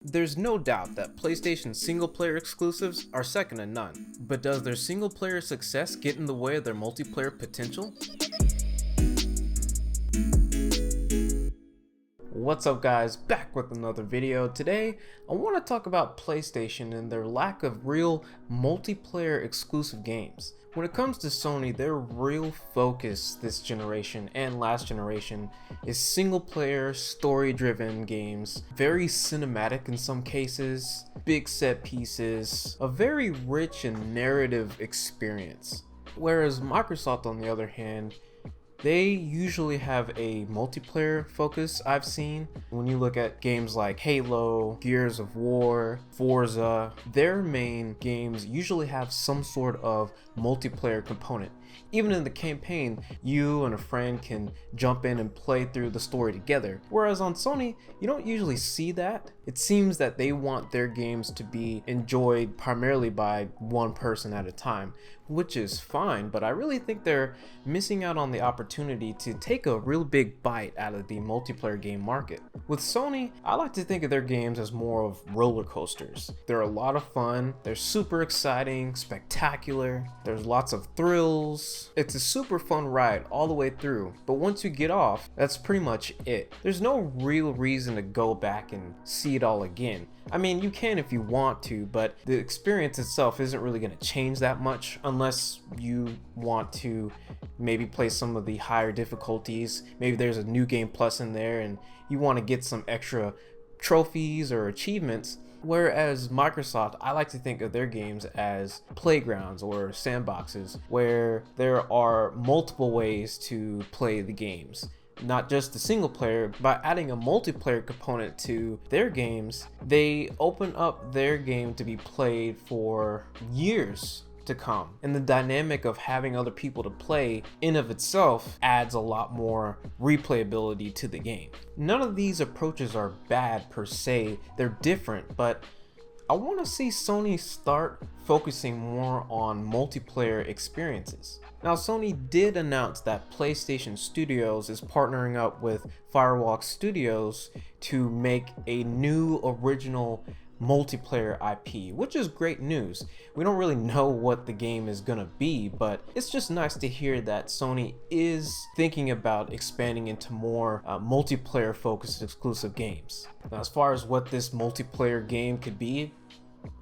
There's no doubt that PlayStation's single-player exclusives are second to none, but does their single-player success get in the way of their multiplayer potential? What's up guys, back with another video. Today, I want to talk about PlayStation and their lack of real multiplayer exclusive games. When it comes to Sony, their real focus this generation and last generation is single player, story driven games, very cinematic in some cases, big set pieces, a very rich and narrative experience. Whereas Microsoft, on the other hand, they usually have a multiplayer focus. I've seen when you look at games like Halo, Gears of War, Forza, their main games usually have some sort of multiplayer component. Even in the campaign, you and a friend can jump in and play through the story together. Whereas on Sony, you don't usually see that. It seems that they want their games to be enjoyed primarily by one person at a time, which is fine, but I really think they're missing out on the opportunity to take a real big bite out of the multiplayer game market. With Sony, I like to think of their games as more of roller coasters. They're a lot of fun, they're super exciting, spectacular, there's lots of thrills. It's a super fun ride all the way through, but once you get off, that's pretty much it. There's no real reason to go back and see it all again. I mean, you can if you want to, but the experience itself isn't really going to change that much unless you want to maybe play some of the higher difficulties. Maybe there's a new game plus in there and you want to get some extra trophies or achievements. Whereas Microsoft, I like to think of their games as playgrounds or sandboxes where there are multiple ways to play the games. Not just the single player. By adding a multiplayer component to their games, they open up their game to be played for years to come, and the dynamic of having other people to play in of itself adds a lot more replayability to the game. None of these approaches are bad per se, they're different, but I want to see Sony start focusing more on multiplayer experiences. Now, Sony did announce that PlayStation Studios is partnering up with Firewalk Studios to make a new original multiplayer IP, which is great news. We don't really know what the game is gonna be, but it's just nice to hear that Sony is thinking about expanding into more multiplayer focused exclusive games. Now, as far as what this multiplayer game could be,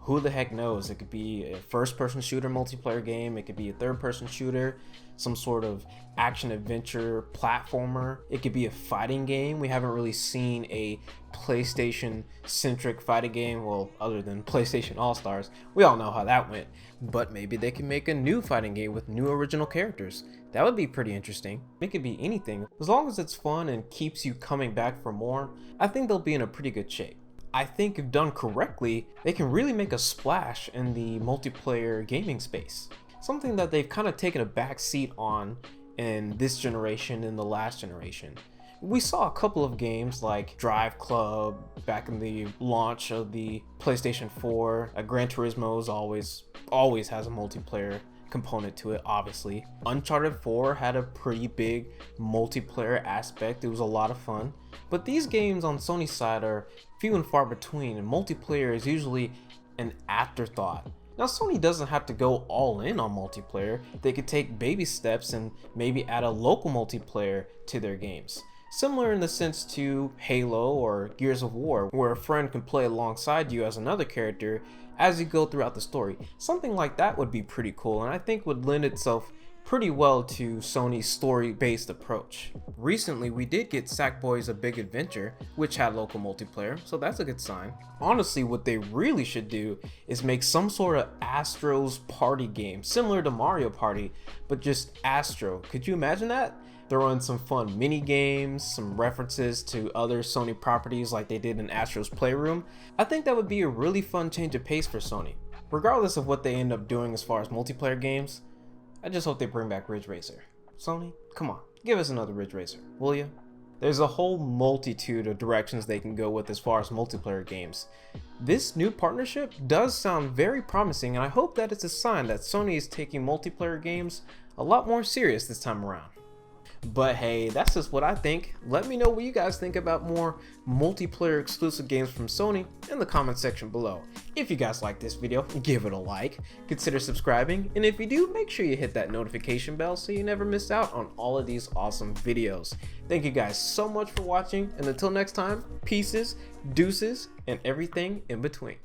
who the heck knows? It could be a first-person shooter multiplayer game, it could be a third-person shooter, some sort of action-adventure platformer, it could be a fighting game. We haven't really seen a PlayStation-centric fighting game, well, other than PlayStation All-Stars. We all know how that went, but maybe they can make a new fighting game with new original characters. That would be pretty interesting. It could be anything. As long as it's fun and keeps you coming back for more, I think they'll be in a pretty good shape. I think if done correctly, they can really make a splash in the multiplayer gaming space. Something that they've kind of taken a back seat on in this generation and the last generation. We saw a couple of games like Drive Club back in the launch of the PlayStation 4. Gran Turismo always has a multiplayer component to it, obviously. Uncharted 4 had a pretty big multiplayer aspect. It was a lot of fun. But these games on Sony's side are few and far between, and multiplayer is usually an afterthought. Now, Sony doesn't have to go all in on multiplayer. They could take baby steps and maybe add a local multiplayer to their games. Similar in the sense to Halo or Gears of War, where a friend can play alongside you as another character as you go throughout the story. Something like that would be pretty cool, and I think would lend itself pretty well to Sony's story-based approach. Recently, we did get Sackboy's A Big Adventure, which had local multiplayer, so that's a good sign. Honestly, what they really should do is make some sort of Astro's party game, similar to Mario Party, but just Astro. Could you imagine that? Throw in some fun mini games, some references to other Sony properties like they did in Astro's Playroom. I think that would be a really fun change of pace for Sony. Regardless of what they end up doing as far as multiplayer games, I just hope they bring back Ridge Racer. Sony, come on, give us another Ridge Racer, will you? There's a whole multitude of directions they can go with as far as multiplayer games. This new partnership does sound very promising, and I hope that it's a sign that Sony is taking multiplayer games a lot more serious this time around. But hey, that's just what I think. Let me know what you guys think about more multiplayer exclusive games from Sony in the comment section below. If you guys like this video, give it a like, consider subscribing, and if you do, make sure you hit that notification bell so you never miss out on all of these awesome videos. Thank you guys so much for watching, and until next time, pieces, deuces, and everything in between.